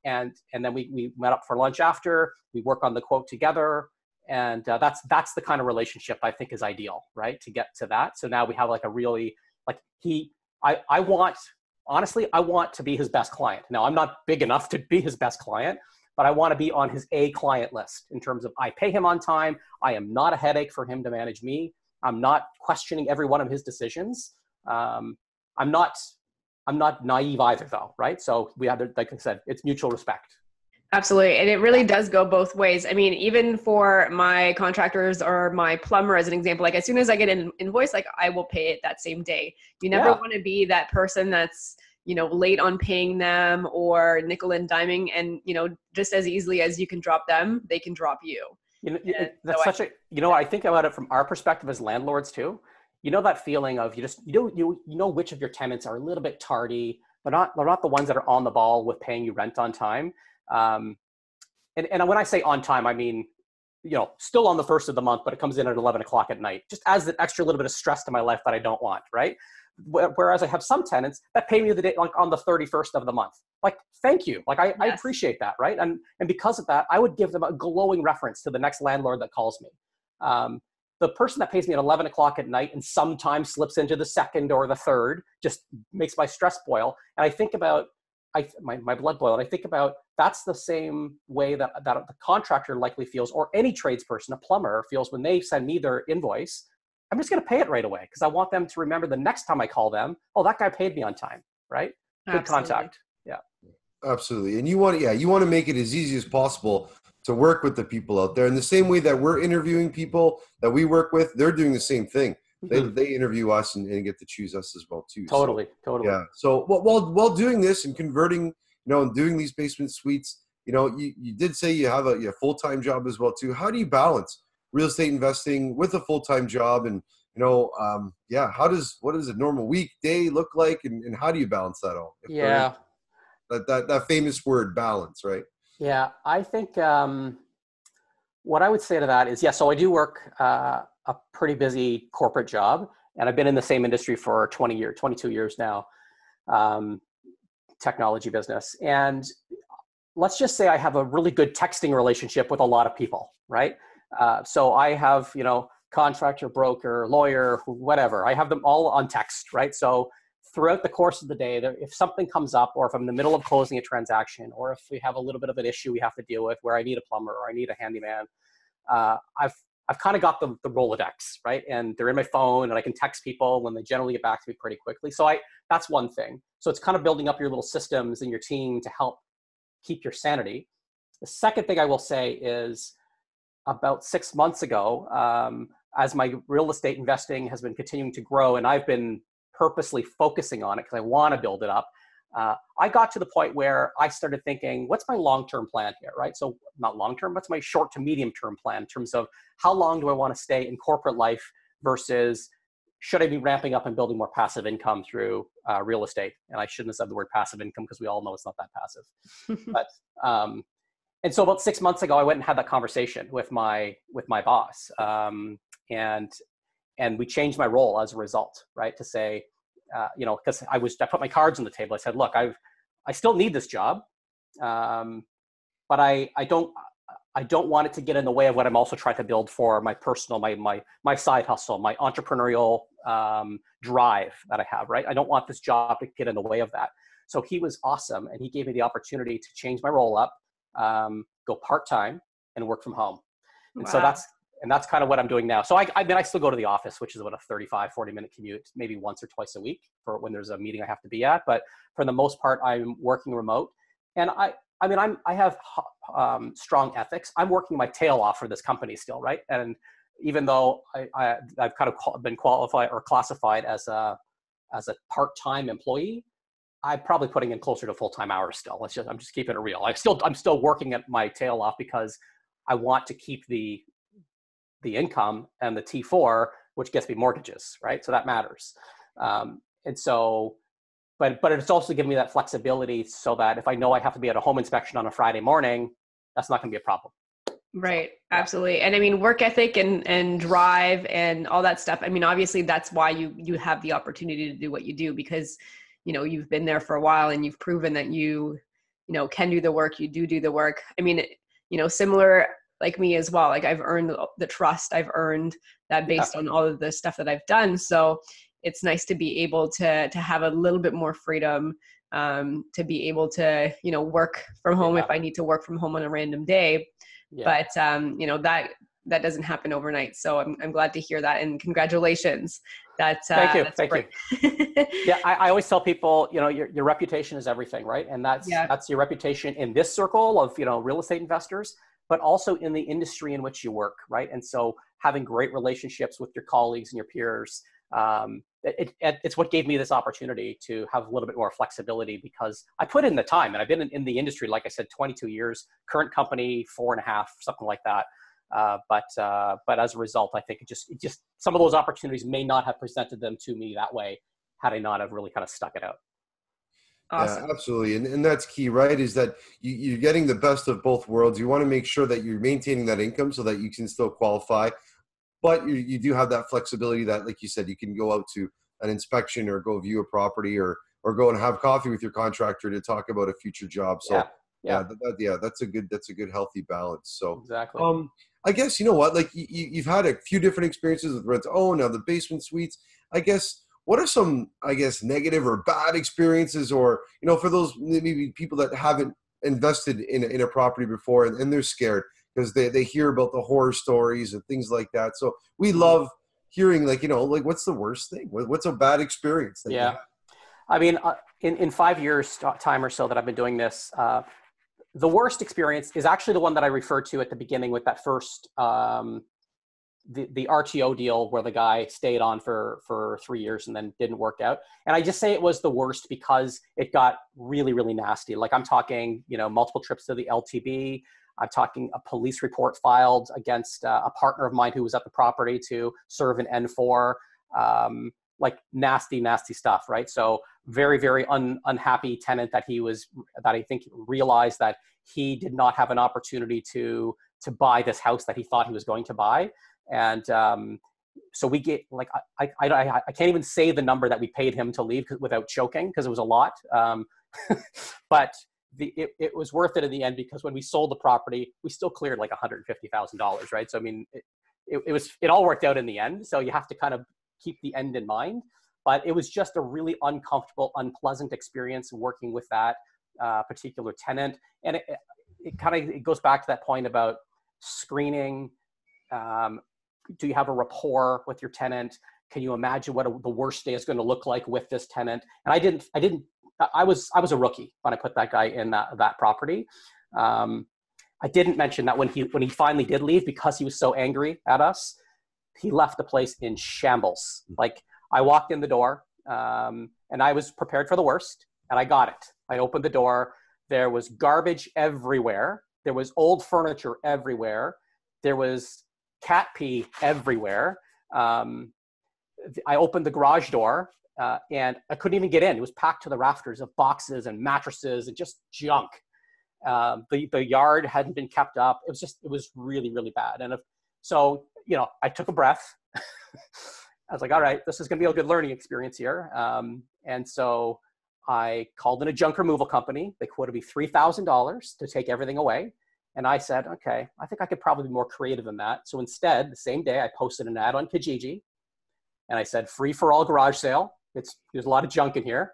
And then we met up for lunch after. We work on the quote together. And that's the kind of relationship I think is ideal, right? To get to that. So now we have like a really, like I want to be his best client. Now I'm not big enough to be his best client, but I want to be on his A client list in terms of I pay him on time. I am not a headache for him to manage me. I'm not questioning every one of his decisions. I'm not naive either though, right? So we have, like I said, it's mutual respect. Absolutely. And it really does go both ways. I mean, even for my contractors or my plumber, as an example, like as soon as I get an invoice, like I will pay it that same day. You never want to be that person that's, late on paying them or nickel and diming, and, just as easily as you can drop them, they can drop you. I think about it from our perspective as landlords too. That feeling of you know which of your tenants are a little bit tardy, but they're not the ones that are on the ball with paying you rent on time. And when I say on time, I mean, still on the first of the month, but it comes in at 11 o'clock at night, just adds an extra little bit of stress to my life that I don't want, right? Whereas I have some tenants that pay me the day, like on the 31st of the month. Like, thank you. Like, I appreciate that, right? And because of that, I would give them a glowing reference to the next landlord that calls me. The person that pays me at 11 o'clock at night and sometimes slips into the second or the third just makes my stress boil. And I think about, my blood boil. And I think about, that's the same way that the contractor likely feels, or any tradesperson, a plumber feels when they send me their invoice. I'm just going to pay it right away because I want them to remember the next time I call them, oh, that guy paid me on time, right? Good Absolutely. Contact. Yeah. Absolutely. And you want to make it as easy as possible to work with the people out there. In the same way that we're interviewing people that we work with, they're doing the same thing. Mm-hmm. They interview us and get to choose us as well too. Totally. Yeah. So while doing this and converting, and doing these basement suites, you did say you have a full-time job as well too. How do you balance real estate investing with a full-time job? And, what does a normal weekday look like? And how do you balance that all? That famous word, balance, right? Yeah, I think what I would say to that is, yeah, so I do work a pretty busy corporate job, and I've been in the same industry for 22 years now, technology business. And let's just say I have a really good texting relationship with a lot of people, right? So I have, contractor, broker, lawyer, whatever. I have them all on text, right? So throughout the course of the day, if something comes up, or if I'm in the middle of closing a transaction, or if we have a little bit of an issue we have to deal with where I need a plumber or I need a handyman, I've kind of got the Rolodex, right? And they're in my phone, and I can text people, and they generally get back to me pretty quickly. So that's one thing. So it's kind of building up your little systems and your team to help keep your sanity. The second thing I will say is, about 6 months ago, as my real estate investing has been continuing to grow, and I've been purposely focusing on it because I want to build it up, I got to the point where I started thinking, what's my long-term plan here, right? So not long-term, what's my short to medium-term plan in terms of how long do I want to stay in corporate life versus should I be ramping up and building more passive income through real estate? And I shouldn't have said the word passive income because we all know it's not that passive. But and so about 6 months ago, I went and had that conversation with my boss, and we changed my role as a result, right? To say, because I put my cards on the table. I said, look, I still need this job, but I don't want it to get in the way of what I'm also trying to build for my personal, my side hustle, my entrepreneurial drive that I have, right? I don't want this job to get in the way of that. So he was awesome, and he gave me the opportunity to change my role up, go part-time, and work from home. And so that's kind of what I'm doing now. So I still go to the office, which is about a 40-minute commute, maybe once or twice a week for when there's a meeting I have to be at. But for the most part, I'm working remote. And I have strong ethics. I'm working my tail off for this company still, right? And even though I've kind of been qualified or classified as a part-time employee, I'm probably putting in closer to full-time hours still. I'm just keeping it real. I'm still working at my tail off because I want to keep the income and the T4, which gets me mortgages, right? So that matters. And so, but it's also giving me that flexibility so that if I know I have to be at a home inspection on a Friday morning, that's not going to be a problem. Right. Absolutely. And I mean, work ethic and drive and all that stuff. I mean, obviously that's why you have the opportunity to do what you do, because, you've been there for a while and you've proven that you can do the work. You do the work. I mean, similar like me as well. Like I've earned the trust. I've earned that based on all of the stuff that I've done. So it's nice to be able to have a little bit more freedom, to be able to, work from home if I need to work from home on a random day. But, that doesn't happen overnight. So I'm glad to hear that. And congratulations. Thank you. Yeah. I always tell people, your reputation is everything, right? And that's your reputation in this circle of, real estate investors, but also in the industry in which you work, right? And so having great relationships with your colleagues and your peers, it's what gave me this opportunity to have a little bit more flexibility because I put in the time and I've been in the industry, like I said, 22 years, current company, 4.5, something like that. But as a result, I think it just some of those opportunities may not have presented them to me that way had I not have really kind of stuck it out. Awesome. Yeah, absolutely. And that's key, right? Is that you're getting the best of both worlds. You want to make sure that you're maintaining that income so that you can still qualify. But you do have that flexibility that, like you said, you can go out to an inspection or go view a property or go and have coffee with your contractor to talk about a future job. So that's a good healthy balance. So exactly. I guess, you know what, like you've had a few different experiences with rent to own, now the basement suites. I guess, what are some, negative or bad experiences or, for those maybe people that haven't invested in a property before and they're scared because they hear about the horror stories and things like that. So we love hearing what's the worst thing? What's a bad experience? That you had? I mean, in 5 years time or so that I've been doing this, the worst experience is actually the one that I referred to at the beginning with that first, the RTO deal where the guy stayed on for 3 years and then didn't work out. And I just say it was the worst because it got really, really nasty. Like I'm talking, multiple trips to the LTB. I'm talking a police report filed against a partner of mine who was at the property to serve an N4, like nasty, nasty stuff, right? So very, very unhappy tenant that I think realized that he did not have an opportunity to to buy this house that he thought he was going to buy. And so we get like, I can't even say the number that we paid him to leave without choking, because it was a lot. But it was worth it in the end, because when we sold the property, we still cleared like $150,000, right? So I mean, it all worked out in the end. So you have to kind of keep the end in mind. But it was just a really uncomfortable, unpleasant experience working with that particular tenant. And it goes back to that point about screening. Do you have a rapport with your tenant? Can you imagine what the worst day is going to look like with this tenant? And I was a rookie when I put that guy in that property. I didn't mention that when he finally did leave, because he was so angry at us, he left the place in shambles. Like, I walked in the door, and I was prepared for the worst, and I got it. I opened the door. There was garbage everywhere. There was old furniture everywhere. There was cat pee everywhere. I opened the garage door, and I couldn't even get in. It was packed to the rafters of boxes and mattresses and just junk. The yard hadn't been kept up. It was really, really bad. And so, I took a breath. I was like, all right, this is going to be a good learning experience here. And so I called in a junk removal company. They quoted me $3,000 to take everything away. And I said, okay, I think I could probably be more creative than that. So instead, the same day, I posted an ad on Kijiji. And I said, free for all garage sale. There's a lot of junk in here.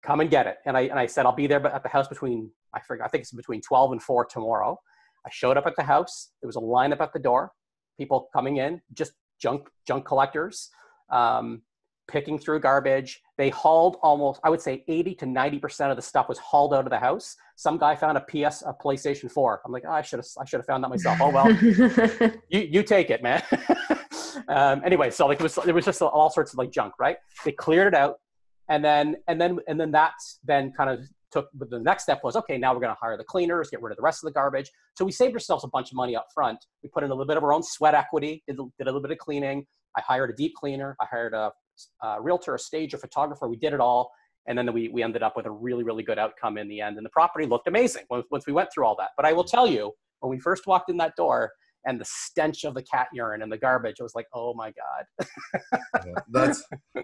Come and get it. And I said, I'll be there at the house I think it's between 12 and 4 tomorrow. I showed up at the house. There was a lineup at the door. People coming in, just junk collectors, picking through garbage. They hauled almost, I would say 80 to 90% of the stuff was hauled out of the house. Some guy found a PlayStation 4. I'm like, oh, I should have found that myself. Oh, well, you take it, man. Anyway, so like there was just all sorts of like junk, right? They cleared it out. And then that's then kind of but the next step was, okay, now we're going to hire the cleaners, get rid of the rest of the garbage. So we saved ourselves a bunch of money up front. We put in a little bit of our own sweat equity, did a little bit of cleaning. I hired a deep cleaner. I hired a realtor, a stager, photographer. We did it all. And then we ended up with a really, really good outcome in the end. And the property looked amazing once we went through all that. But I will tell you, when we first walked in that door and the stench of the cat urine and the garbage, it was like, oh my God.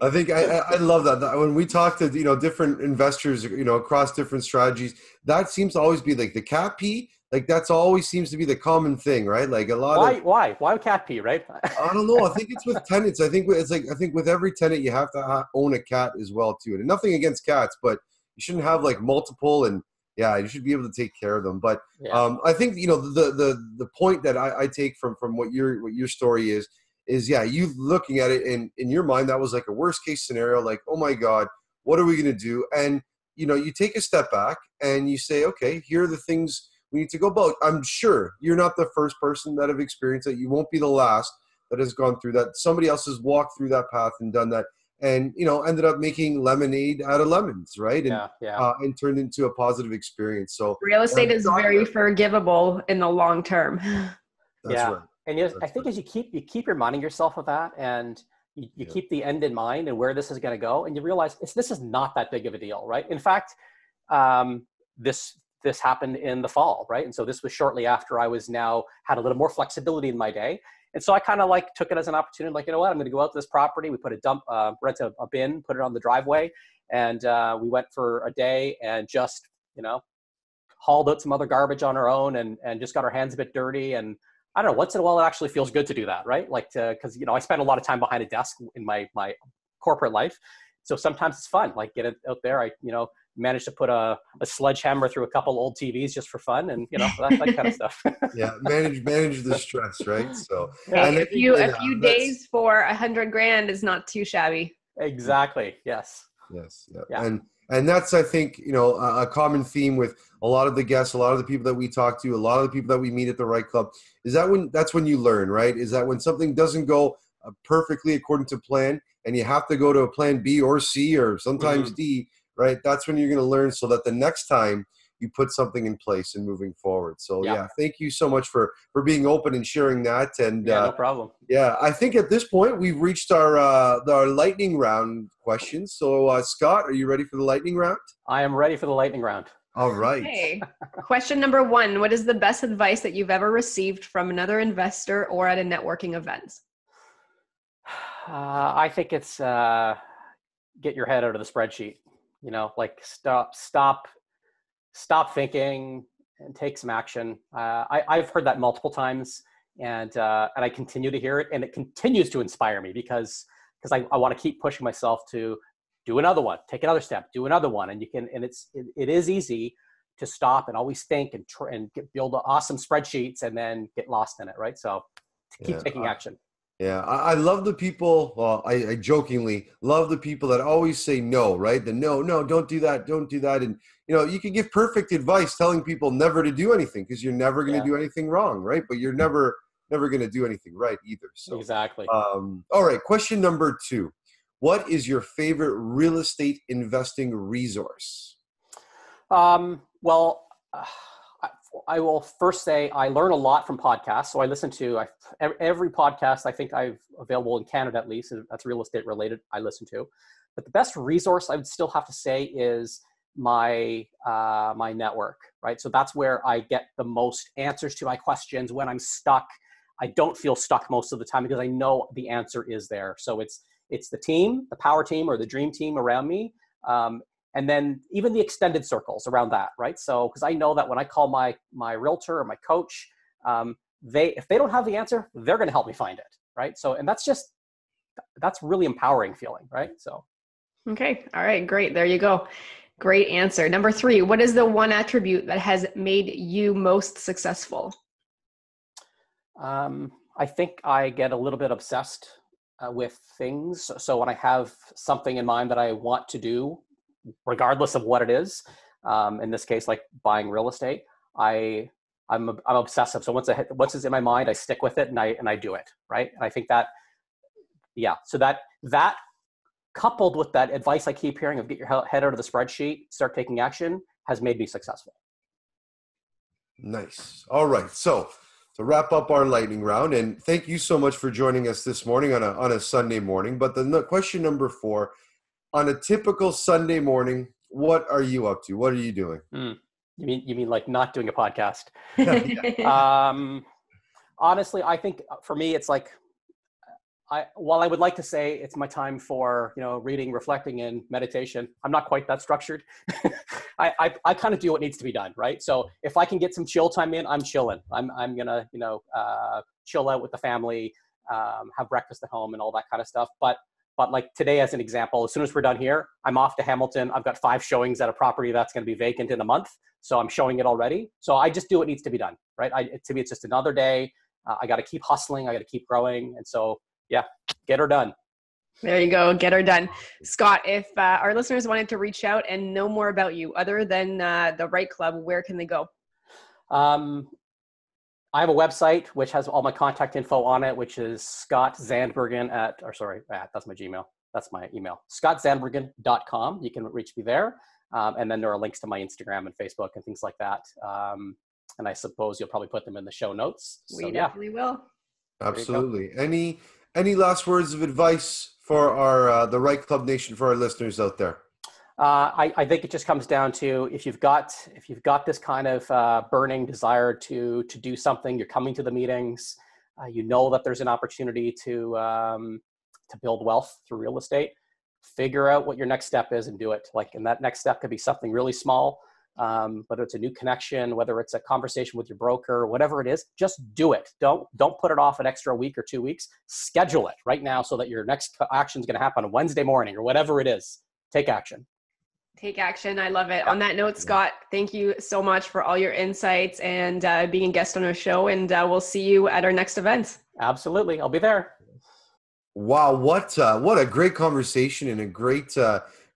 I think I love that. When we talk to, different investors, across different strategies, that seems to always be like the cat pee. Like, that's always seems to be the common thing, right? Like a lot why cat pee, right? I don't know. I think it's with tenants. I think with every tenant, you have to own a cat as well too. And nothing against cats, but you shouldn't have like multiple, and yeah, you should be able to take care of them. But I think, the point that I take from what your story is yeah, you looking at it and in your mind, that was like a worst case scenario. Like, oh my God, what are we going to do? And, you take a step back and you say, okay, here are the things we need to go about. I'm sure you're not the first person that have experienced it. You won't be the last that has gone through that. Somebody else has walked through that path and done that. And, ended up making lemonade out of lemons, right? And, and turned into a positive experience. So real estate is very forgivable in the long term. That's right. And I think as you keep reminding yourself of that, and you keep the end in mind and where this is going to go, and you realize this is not that big of a deal, right? In fact, this happened in the fall, right? And so this was shortly after I had a little more flexibility in my day. And so I kind of like took it as an opportunity, like, you know what, I'm going to go out to this property. We put rent a bin, put it on the driveway. And we went for a day and just, hauled out some other garbage on our own and just got our hands a bit dirty. And I don't know, once in a while, it actually feels good to do that, right? Like because, I spend a lot of time behind a desk in my corporate life. So sometimes it's fun, like get it out there. I, managed to put a sledgehammer through a couple old TVs just for fun, and that kind of stuff. Yeah, manage the stress, right? So a few days for $100,000 is not too shabby. Exactly. Yes. Yeah. And that's, I think, a common theme with a lot of the guests, a lot of the people that we talk to, a lot of the people that we meet at the REITE Club, is that's when you learn, right? Is that when something doesn't go perfectly according to plan, and you have to go to a plan B or C or sometimes D, right? That's when you're going to learn, so that the next time you put something in place and moving forward. So thank you so much for being open and sharing that. And no problem. Yeah, I think at this point we've reached our lightning round questions. So Scott, are you ready for the lightning round? I am ready for the lightning round. All right. Okay. Question number 1. What is the best advice that you've ever received from another investor or at a networking event? I think it's get your head out of the spreadsheet. Like stop thinking and take some action. I've heard that multiple times, and I continue to hear it, and it continues to inspire me because I want to keep pushing myself to do another one, take another step, do another one, and it is easy to stop and always think and build awesome spreadsheets and then get lost in it, right? So keep taking action. Yeah, I love the people. Well, I jokingly love the people that always say no, right? The no, don't do that, don't do that. And you can give perfect advice telling people never to do anything because you're never going to do anything wrong, right? But you're never going to do anything right either. So exactly. All right, question number 2. What is your favorite real estate investing resource? Well, I will first say I learn a lot from podcasts. So I listen to every podcast I think I've available in Canada, at least, that's real estate related, I listen to. But the best resource I would still have to say is my network, right? So that's where I get the most answers to my questions when I'm stuck. I don't feel stuck most of the time because I know the answer is there. So it's the team, the power team or the dream team around me. And then even the extended circles around that, right? So, because I know that when I call my realtor or my coach, if they don't have the answer, they're going to help me find it, right? So, and that's really empowering feeling, right? So. Okay. All right. Great. There you go. Great answer. Number 3, what is the one attribute that has made you most successful? I think I get a little bit obsessed with things. So when I have something in mind that I want to do, regardless of what it is, in this case, like buying real estate, I'm obsessive. So once it's in my mind, I stick with it and I do it, right? And I think that, so that coupled with that advice I keep hearing of get your head out of the spreadsheet, start taking action, has made me successful. Nice. All right. So to wrap up our lightning round, and thank you so much for joining us this morning on a Sunday morning. But the question number 4, on a typical Sunday morning, what are you up to? What are you doing? You mean like not doing a podcast? Honestly, I think for me, it's like, while I would like to say it's my time for, reading, reflecting, and meditation, I'm not quite that structured. I kind of do what needs to be done, right? So if I can get some chill time in, I'm chilling. I'm gonna, chill out with the family, have breakfast at home and all that kind of stuff. But like today, as an example, as soon as we're done here, I'm off to Hamilton. I've got 5 showings at a property that's going to be vacant in a month. So I'm showing it already. So I just do what needs to be done, right? To me, it's just another day. I got to keep hustling. I got to keep growing. And so, get her done. There you go. Get her done. Scott, if our listeners wanted to reach out and know more about you other than the REITE Club, where can they go? I have a website which has all my contact info on it, which is Scott Zandbergen that's my Gmail. That's my email, scottzandbergen.com. You can reach me there. And then there are links to my Instagram and Facebook and things like that. And I suppose you'll probably put them in the show notes. We definitely will. Absolutely. Any last words of advice for our the REITE Club Nation, for our listeners out there? I think it just comes down to if you've got this kind of burning desire to do something, you're coming to the meetings, you know that there's an opportunity to build wealth through real estate. Figure out what your next step is and do it. And that next step could be something really small, whether it's a new connection, whether it's a conversation with your broker, whatever it is. Just do it. Don't put it off an extra week or 2 weeks. Schedule it right now so that your next action is going to happen on Wednesday morning or whatever it is. Take action. Take action. I love it. On that note, Scott, thank you so much for all your insights and being a guest on our show. And we'll see you at our next event. Absolutely. I'll be there. Wow. What a great conversation and a great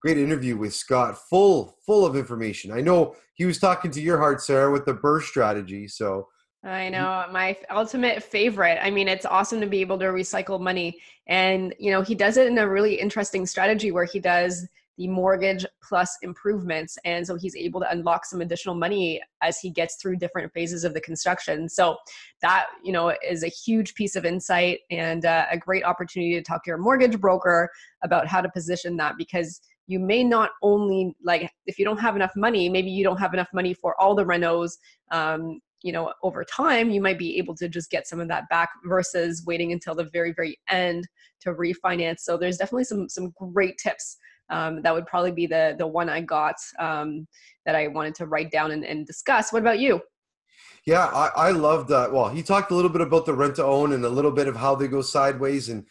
interview with Scott. Full of information. I know he was talking to your heart, Sarah, with the burst strategy. So I know, my ultimate favorite. I mean, it's awesome to be able to recycle money. And, he does it in a really interesting strategy where he does the mortgage plus improvements. And so he's able to unlock some additional money as he gets through different phases of the construction. So that, is a huge piece of insight and a great opportunity to talk to your mortgage broker about how to position that, because you may not only, like, if you don't have enough money, maybe you don't have enough money for all the renos, you know, over time, you might be able to just get some of that back versus waiting until the very, very end to refinance. So there's definitely some great tips. That would probably be the one I got that I wanted to write down and discuss. What about you? Yeah, I loved well, he talked a little bit about the rent to own and a little bit of how they go sideways and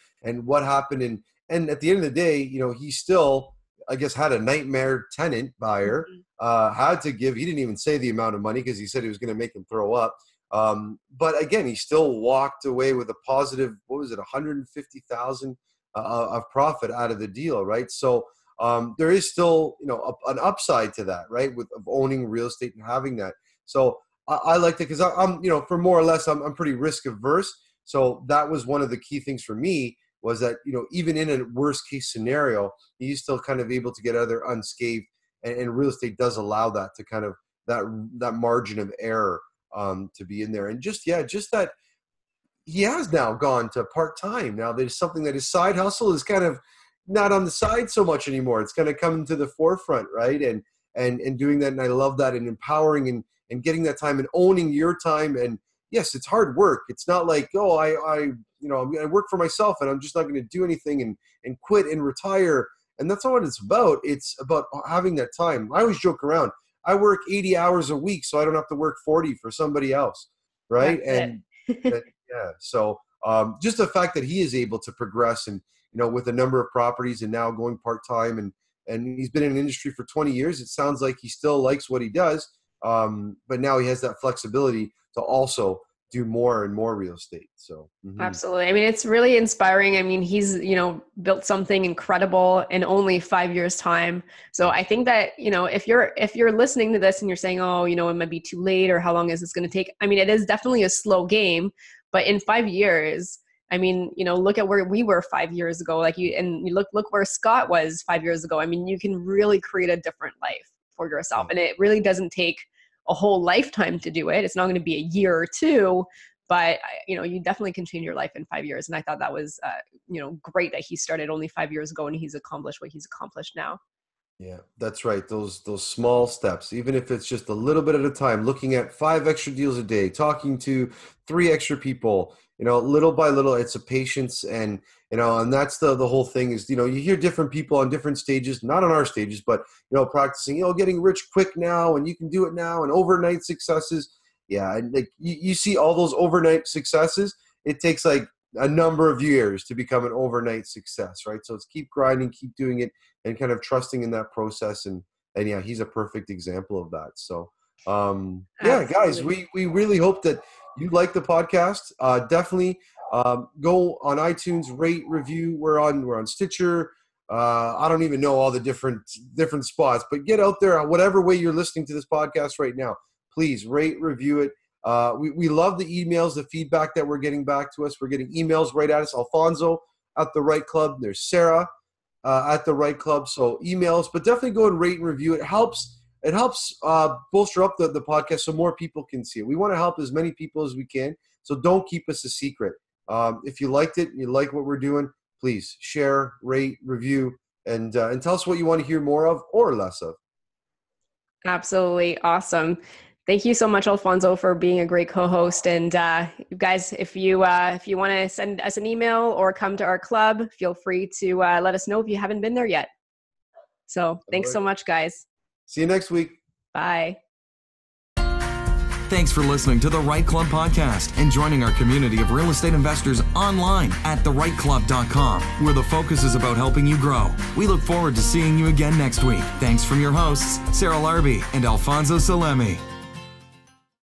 what happened. And at the end of the day, you know, he still, I guess, had a nightmare tenant buyer, had to give, he didn't even say the amount of money because he said he was going to make him throw up. But again, he still walked away with a positive, what was it, 150,000 of profit out of the deal, right? So there is still, you know, an upside to that, right? Of owning real estate and having that. So I liked it because I'm, you know, for more or less, I'm pretty risk averse. So that was one of the key things for me, was that, you know, even in a worst case scenario, he's still kind of able to get out of there unscathed. And real estate does allow that to kind of that margin of error to be in there. And just that he has now gone to part-time. Now there's something that his side hustle is kind of not on the side so much anymore. It's kind of coming to the forefront, right? And doing that. And I love that, and empowering and getting that time and owning your time. And yes, it's hard work. It's not like, oh, I work for myself and I'm just not going to do anything and quit and retire. And that's not what it's about. It's about having that time. I always joke around. I work 80 hours a week, so I don't have to work 40 for somebody else. Right. So just the fact that he is able to progress and, you know, with a number of properties and now going part-time and he's been in an industry for 20 years. It sounds like he still likes what he does. But now he has that flexibility to also do more and more real estate. So Absolutely. I mean, it's really inspiring. I mean, he's, you know, built something incredible in only 5 years time. So I think that, you know, if you're listening to this and you're saying, oh, you know, it might be too late, or how long is this going to take? I mean, it is definitely a slow game, but in 5 years, I mean, you know, look at where we were 5 years ago, you look where Scott was 5 years ago. I mean, you can really create a different life for yourself. And it really doesn't take a whole lifetime to do it. It's not going to be a year or two, but you know, you definitely can change your life in 5 years. And I thought that was, you know, great that he started only 5 years ago and he's accomplished what he's accomplished now. Yeah, that's right. Those small steps, even if it's just a little bit at a time, looking at 5 extra deals a day, talking to 3 extra people, you know, little by little, it's a patience. And, you know, and that's the whole thing is, you know, you hear different people on different stages, not on our stages, but, you know, practicing, you know, getting rich quick now, and you can do it now, and overnight successes. Yeah. And like you see all those overnight successes, it takes like a number of years to become an overnight success, right? So it's keep grinding, keep doing it, and kind of trusting in that process. And yeah, he's a perfect example of that. So yeah, guys, we really hope that you like the podcast. Definitely go on iTunes, rate, review. We're on Stitcher. I don't even know all the different spots, but get out there, whatever way you're listening to this podcast right now, please rate, review it. We love the emails, the feedback that we're getting back to us. We're getting emails right at us. Alfonso at the REITE Club. There's Sarah at the REITE Club. So emails, but definitely go and rate and review. It helps bolster up the podcast so more people can see it. We want to help as many people as we can. So don't keep us a secret. If you liked it, you like what we're doing, please share, rate, review, and tell us what you want to hear more of or less of. Absolutely. Awesome. Thank you so much, Alfonso, for being a great co-host. And you guys, if you want to send us an email or come to our club, feel free to let us know if you haven't been there yet. So thanks so much, guys. See you next week. Bye. Thanks for listening to the REITE Club podcast and joining our community of real estate investors online at thereiteclub.com, where the focus is about helping you grow. We look forward to seeing you again next week. Thanks from your hosts, Sarah Larby and Alfonso Salemi.